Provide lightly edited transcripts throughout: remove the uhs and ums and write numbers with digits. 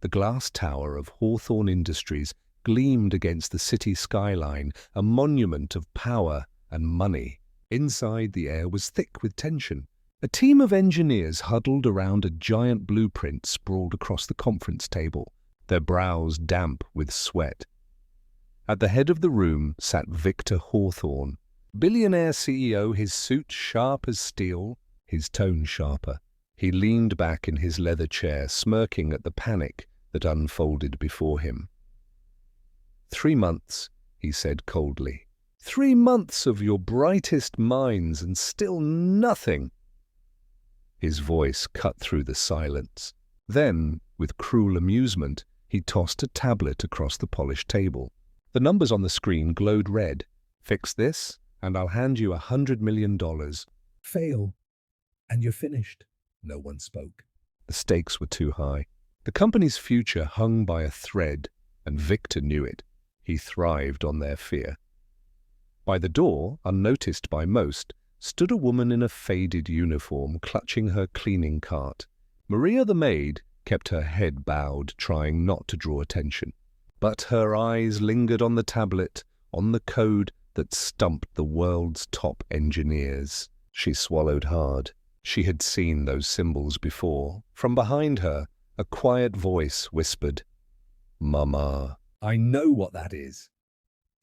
The glass tower of Hawthorne Industries gleamed against the city skyline, a monument of power and money. Inside, the air was thick with tension. A team of engineers huddled around a giant blueprint sprawled across the conference table, their brows damp with sweat. At the head of the room sat Victor Hawthorne, Billionaire CEO, his suit sharp as steel, his tone sharper. He leaned back in his leather chair, smirking at the panic that unfolded before him. 3 months, he said coldly. 3 months of your brightest minds and still nothing. His voice cut through the silence. Then, with cruel amusement, he tossed a tablet across the polished table. The numbers on the screen glowed red. Fix this, and I'll hand you $100 million. Fail, and you're finished. No one spoke. The stakes were too high. The company's future hung by a thread, and Victor knew it. He thrived on their fear. By the door, unnoticed by most, stood a woman in a faded uniform, clutching her cleaning cart. Maria the maid kept her head bowed, trying not to draw attention. But her eyes lingered on the tablet, on the code that stumped the world's top engineers. She swallowed hard. She had seen those symbols before. From behind her, a quiet voice whispered, "Mama." I know what that is.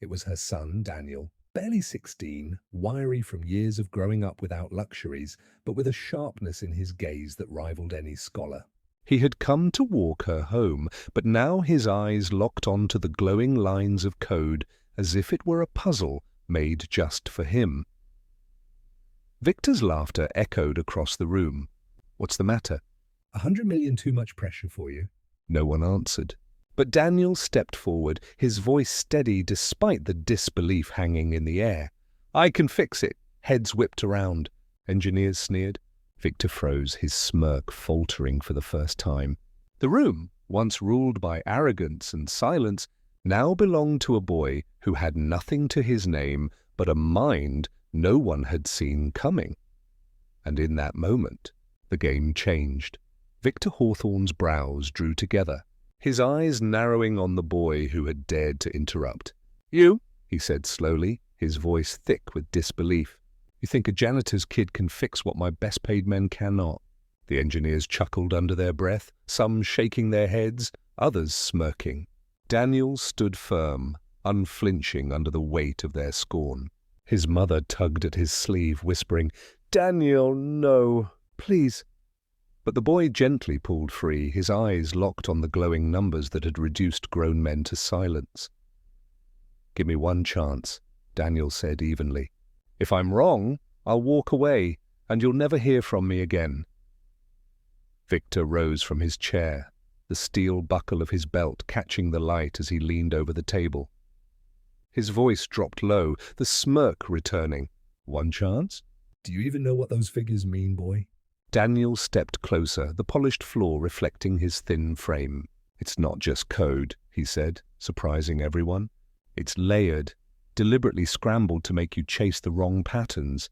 It was her son, Daniel, barely 16, wiry from years of growing up without luxuries, but with a sharpness in his gaze that rivaled any scholar. He had come to walk her home, but now his eyes locked onto the glowing lines of code as if it were a puzzle made just for him. Victor's laughter echoed across the room. "What's the matter?" 100 million too much pressure for you? No one answered. But Daniel stepped forward, his voice steady despite the disbelief hanging in the air. "I can fix it." Heads whipped around. Engineers sneered. Victor froze, his smirk faltering for the first time. The room, once ruled by arrogance and silence, now belonged to a boy who had nothing to his name but a mind no one had seen coming. And in that moment, the game changed. Victor Hawthorne's brows drew together, his eyes narrowing on the boy who had dared to interrupt. "You," he said slowly, his voice thick with disbelief. "You think a janitor's kid can fix what my best-paid men cannot?" The engineers chuckled under their breath, some shaking their heads, others smirking. Daniel stood firm, unflinching under the weight of their scorn. His mother tugged at his sleeve, whispering, "Daniel, no, please." But the boy gently pulled free, his eyes locked on the glowing numbers that had reduced grown men to silence. "Give me one chance," Daniel said evenly. "If I'm wrong, I'll walk away, and you'll never hear from me again." Victor rose from his chair, the steel buckle of his belt catching the light as he leaned over the table. His voice dropped low, the smirk returning. "One chance?" Do you even know what those figures mean, boy? Daniel stepped closer, the polished floor reflecting his thin frame. "It's not just code," he said, surprising everyone. "It's layered, deliberately scrambled to make you chase the wrong patterns.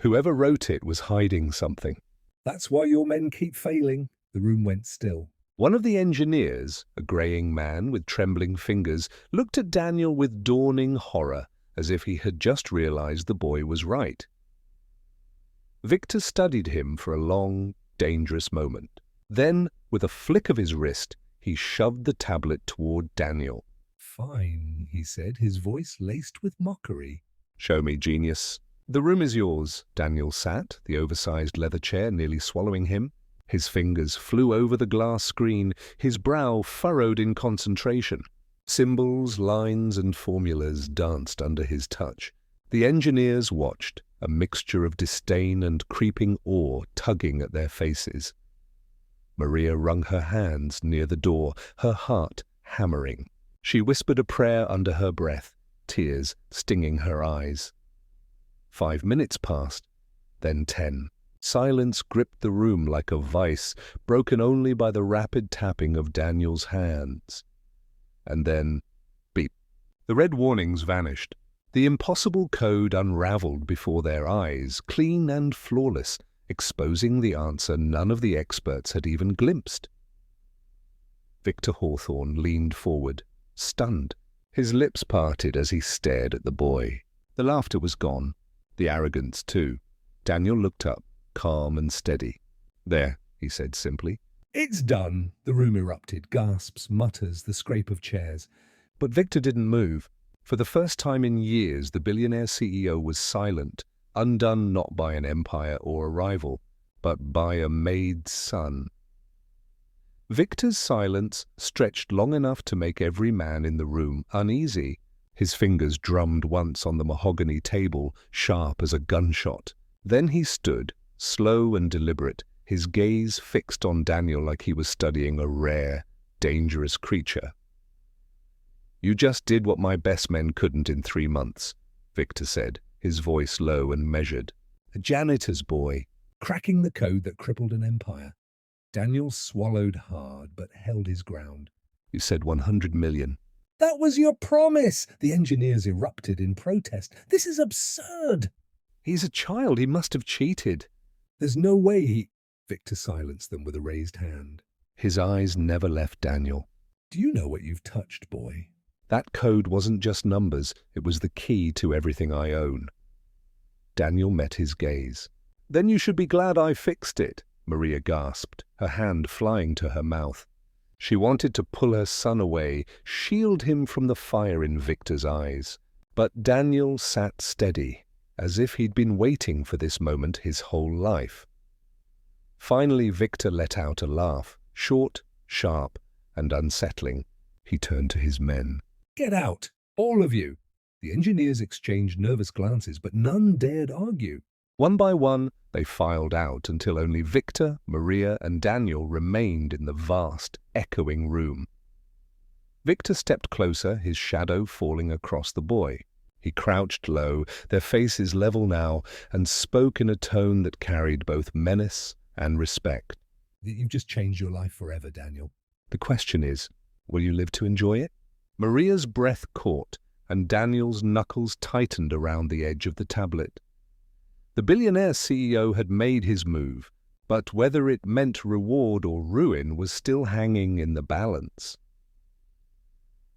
Whoever wrote it was hiding something." That's why your men keep failing. The room went still. One of the engineers, a greying man with trembling fingers, looked at Daniel with dawning horror, as if he had just realized the boy was right. Victor studied him for a long, dangerous moment. Then, with a flick of his wrist, he shoved the tablet toward Daniel. Fine, he said, his voice laced with mockery. "Show me, genius." "The room is yours." Daniel sat, the oversized leather chair nearly swallowing him. His fingers flew over the glass screen, his brow furrowed in concentration. Symbols, lines, and formulas danced under his touch. The engineers watched, a mixture of disdain and creeping awe tugging at their faces. Maria wrung her hands near the door, her heart hammering. She whispered a prayer under her breath, tears stinging her eyes. 5 minutes passed, then 10. Silence gripped the room like a vice, broken only by the rapid tapping of Daniel's hands. And then, beep. The red warnings vanished. The impossible code unraveled before their eyes, clean and flawless, exposing the answer none of the experts had even glimpsed. Victor Hawthorne leaned forward, stunned. His lips parted as he stared at the boy. The laughter was gone, the arrogance too. Daniel looked up, calm and steady. "There," he said simply. "It's done." The room erupted, gasps, mutters, the scrape of chairs. But Victor didn't move. For the first time in years, the billionaire CEO was silent, undone not by an empire or a rival, but by a maid's son. Victor's silence stretched long enough to make every man in the room uneasy. His fingers drummed once on the mahogany table, sharp as a gunshot. Then he stood, slow and deliberate, his gaze fixed on Daniel like he was studying a rare, dangerous creature. "You just did what my best men couldn't in 3 months," Victor said, his voice low and measured. A janitor's boy, cracking the code that crippled an empire. Daniel swallowed hard, but held his ground. "You said 100 million. "That was your promise!" The engineers erupted in protest. "This is absurd!" He's a child, he must have cheated." "There's no way he—" Victor silenced them with a raised hand. His eyes never left Daniel. "Do you know what you've touched, boy?" "That code wasn't just numbers, it was the key to everything I own." Daniel met his gaze. "Then you should be glad I fixed it," Maria gasped, her hand flying to her mouth. She wanted to pull her son away, shield him from the fire in Victor's eyes. But Daniel sat steady, as if he'd been waiting for this moment his whole life. Finally, Victor let out a laugh, short, sharp, and unsettling. He turned to his men. "Get out, all of you!" The engineers exchanged nervous glances, but none dared argue. One by one, they filed out until only Victor, Maria, and Daniel remained in the vast, echoing room. Victor stepped closer, his shadow falling across the boy. He crouched low, their faces level now, and spoke in a tone that carried both menace and respect. "You've just changed your life forever, Daniel. The question is, will you live to enjoy it?" Maria's breath caught, and Daniel's knuckles tightened around the edge of the tablet. The billionaire CEO had made his move, but whether it meant reward or ruin was still hanging in the balance.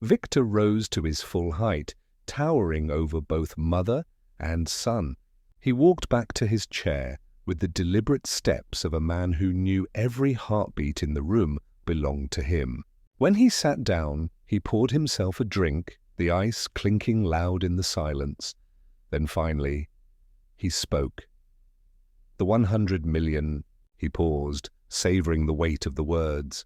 Victor rose to his full height, towering over both mother and son. He walked back to his chair with the deliberate steps of a man who knew every heartbeat in the room belonged to him. When he sat down, he poured himself a drink, the ice clinking loud in the silence. Then finally, he spoke. "The 100 million, he paused, savoring the weight of the words.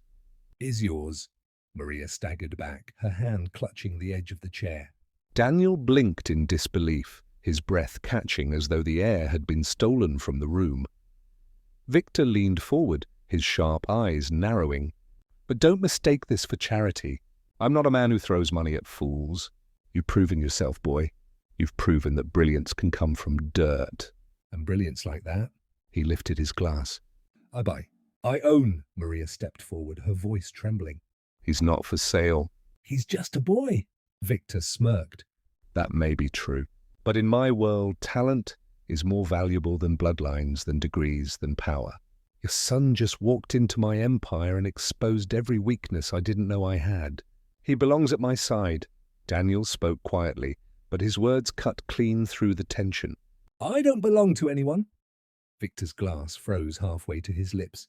"Is yours." Maria staggered back, her hand clutching the edge of the chair. Daniel blinked in disbelief, his breath catching as though the air had been stolen from the room. Victor leaned forward, his sharp eyes narrowing. "But don't mistake this for charity. I'm not a man who throws money at fools. You've proven yourself, boy. You've proven that brilliance can come from dirt." "And brilliance like that?" He lifted his glass. "I buy. I own." Maria stepped forward, her voice trembling. "He's not for sale." "He's just a boy." Victor smirked. "That may be true. But in my world, talent is more valuable than bloodlines, than degrees, than power. Your son just walked into my empire and exposed every weakness I didn't know I had. He belongs at my side." Daniel spoke quietly, but his words cut clean through the tension. "I don't belong to anyone." Victor's glass froze halfway to his lips.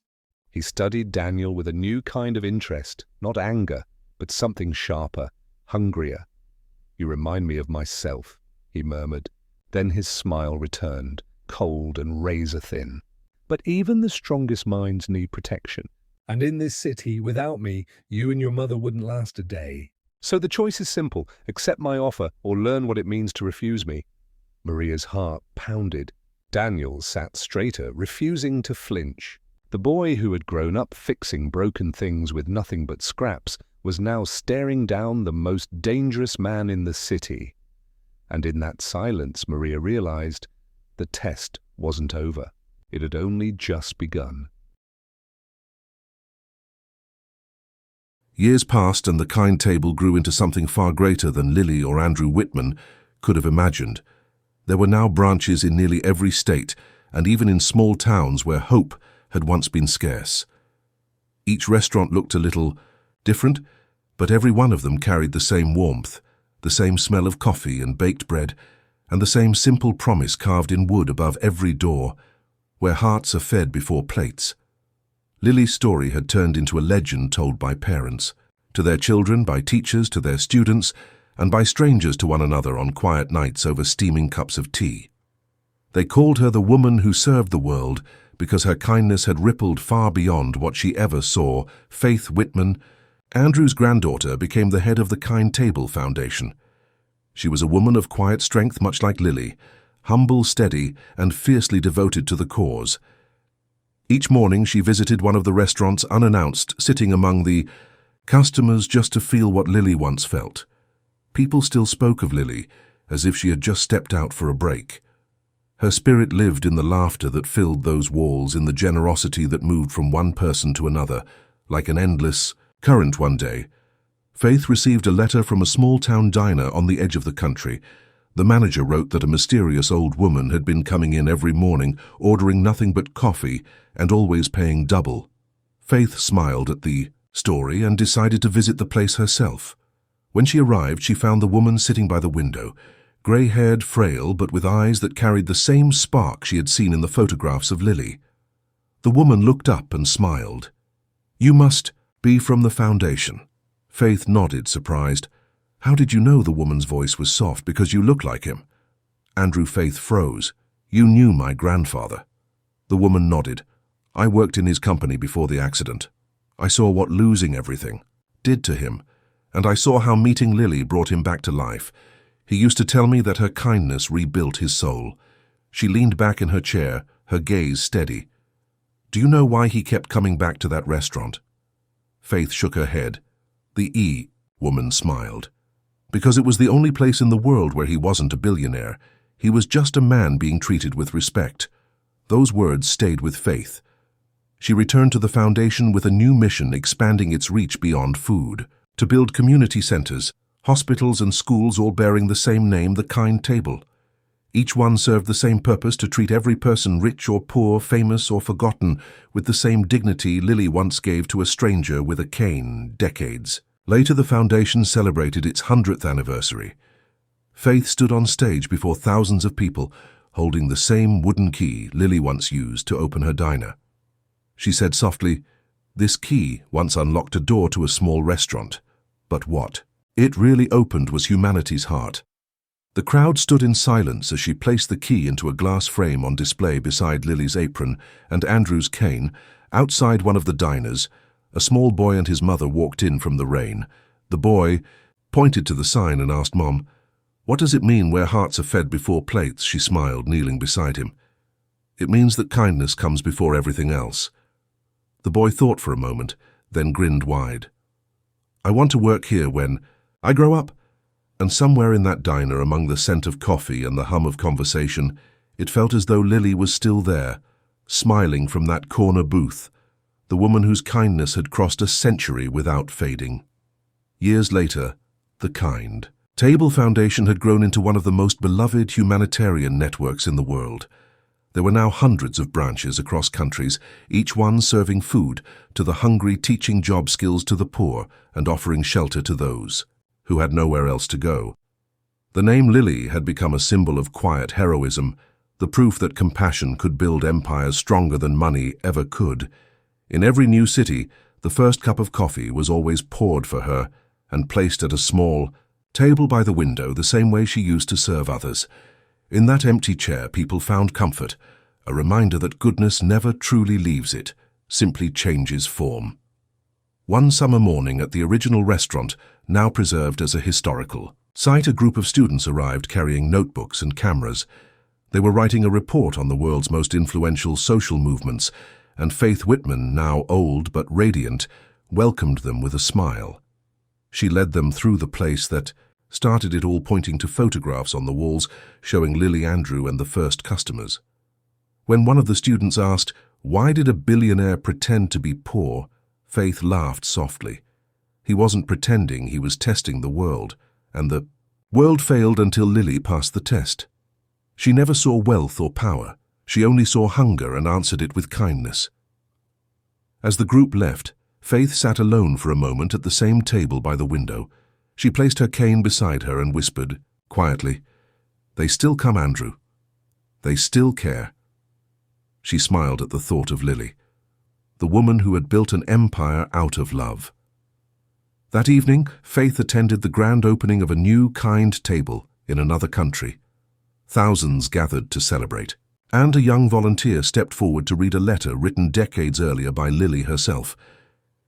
He studied Daniel with a new kind of interest, not anger, but something sharper, hungrier. "You remind me of myself," he murmured. Then his smile returned, cold and razor-thin. "But even the strongest minds need protection. "And in this city, without me, you and your mother wouldn't last a day." So the choice is simple. Accept my offer or learn what it means to refuse me." Maria's heart pounded. Daniel sat straighter, refusing to flinch. The boy who had grown up fixing broken things with nothing but scraps was now staring down the most dangerous man in the city. And in that silence, Maria realized the test wasn't over. It had only just begun. Years passed and the kind table grew into something far greater than Lily or Andrew Whitman could have imagined. There were now branches in nearly every state, and even in small towns where hope had once been scarce. Each restaurant looked a little Different, but every one of them carried the same warmth, the same smell of coffee and baked bread, and the same simple promise carved in wood above every door, where hearts are fed before plates. Lily's story had turned into a legend told by parents, to their children, by teachers, to their students, and by strangers to one another on quiet nights over steaming cups of tea. They called her the woman who served the world because her kindness had rippled far beyond what she ever saw. Faith Whitman, Andrew's granddaughter, became the head of the Kind Table Foundation. She was a woman of quiet strength, much like Lily, humble, steady, and fiercely devoted to the cause. Each morning she visited one of the restaurants unannounced, sitting among the customers just to feel what Lily once felt. People still spoke of Lily as if she had just stepped out for a break. Her spirit lived in the laughter that filled those walls, in the generosity that moved from one person to another, like an endless current. One day, Faith received a letter from a small-town diner on the edge of the country. The manager wrote that a mysterious old woman had been coming in every morning, ordering nothing but coffee and always paying double. Faith smiled at the story and decided to visit the place herself. When she arrived, she found the woman sitting by the window, grey-haired, frail, but with eyes that carried the same spark she had seen in the photographs of Lily. The woman looked up and smiled. "You must be from the foundation." Faith nodded, surprised. "How did you know?" The woman's voice was soft. "Because you look like him." Andrew. Faith froze. "You knew my grandfather?" The woman nodded. "I worked in his company before the accident. I saw what losing everything did to him, and I saw how meeting Lily brought him back to life. He used to tell me that her kindness rebuilt his soul." She leaned back in her chair, her gaze steady. "Do you know why he kept coming back to that restaurant?" Faith shook her head. The woman smiled. "Because it was the only place in the world where he wasn't a billionaire. He was just a man being treated with respect." Those words stayed with Faith. She returned to the foundation with a new mission, expanding its reach beyond food, to build community centers, hospitals and schools, all bearing the same name, the Kind Table. Each one served the same purpose: to treat every person, rich or poor, famous or forgotten, with the same dignity Lily once gave to a stranger with a cane decades. Later, the foundation celebrated its 100th anniversary. Faith stood on stage before thousands of people, holding the same wooden key Lily once used to open her diner. She said softly, "This key once unlocked a door to a small restaurant. But what it really opened was humanity's heart." The crowd stood in silence as she placed the key into a glass frame on display beside Lily's apron and Andrew's cane. Outside one of the diners, a small boy and his mother walked in from the rain. The boy pointed to the sign and asked Mom, "What does it mean, where hearts are fed before plates?" She smiled, kneeling beside him. "It means that kindness comes before everything else." The boy thought for a moment, then grinned wide. "I want to work here when I grow up." And somewhere in that diner, among the scent of coffee and the hum of conversation, it felt as though Lily was still there, smiling from that corner booth, the woman whose kindness had crossed a century without fading. Years later, the Kind Table Foundation had grown into one of the most beloved humanitarian networks in the world. There were now hundreds of branches across countries, each one serving food to the hungry, teaching job skills to the poor, and offering shelter to those who had nowhere else to go. The name Lily had become a symbol of quiet heroism, the proof that compassion could build empires stronger than money ever could. In every new city, the first cup of coffee was always poured for her and placed at a small table by the window, the same way she used to serve others. In that empty chair, people found comfort, a reminder that goodness never truly leaves it, simply changes form. One summer morning at the original restaurant, now preserved as a historical site, a group of students arrived carrying notebooks and cameras. They were writing a report on the world's most influential social movements, and Faith Whitman, now old but radiant, welcomed them with a smile. She led them through the place that started it all, pointing to photographs on the walls showing Lily, Andrew, and the first customers. When one of the students asked, "Why did a billionaire pretend to be poor?" Faith laughed softly. He wasn't pretending, he was testing the world, and the world failed until Lily passed the test. She never saw wealth or power. She only saw hunger and answered it with kindness. As the group left, Faith sat alone for a moment at the same table by the window. She placed her cane beside her and whispered, quietly, "They still come, Andrew. They still care." She smiled at the thought of Lily, the woman who had built an empire out of love. That evening, Faith attended the grand opening of a new, kind table in another country. Thousands gathered to celebrate, and a young volunteer stepped forward to read a letter written decades earlier by Lily herself.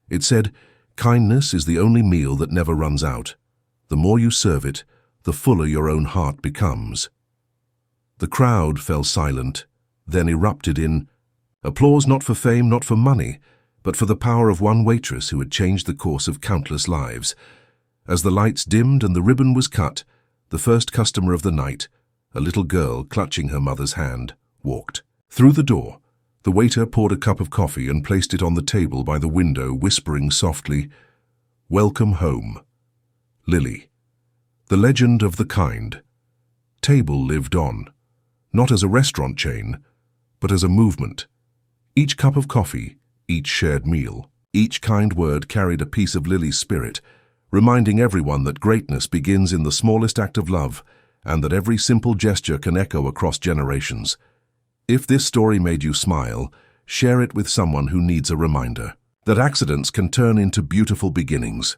It said, "Kindness is the only meal that never runs out. The more you serve it, the fuller your own heart becomes." The crowd fell silent, then erupted in applause, not for fame, not for money, but for the power of one waitress who had changed the course of countless lives. As the lights dimmed and the ribbon was cut, the first customer of the night, a little girl clutching her mother's hand, walked. Through the door, the waiter poured a cup of coffee and placed it on the table by the window, whispering softly, "Welcome home. Lily." The legend of the kind. Table lived on, not as a restaurant chain, but as a movement. Each cup of coffee, each shared meal, each kind word carried a piece of Lily's spirit, reminding everyone that greatness begins in the smallest act of love and that every simple gesture can echo across generations. If this story made you smile, share it with someone who needs a reminder that accidents can turn into beautiful beginnings.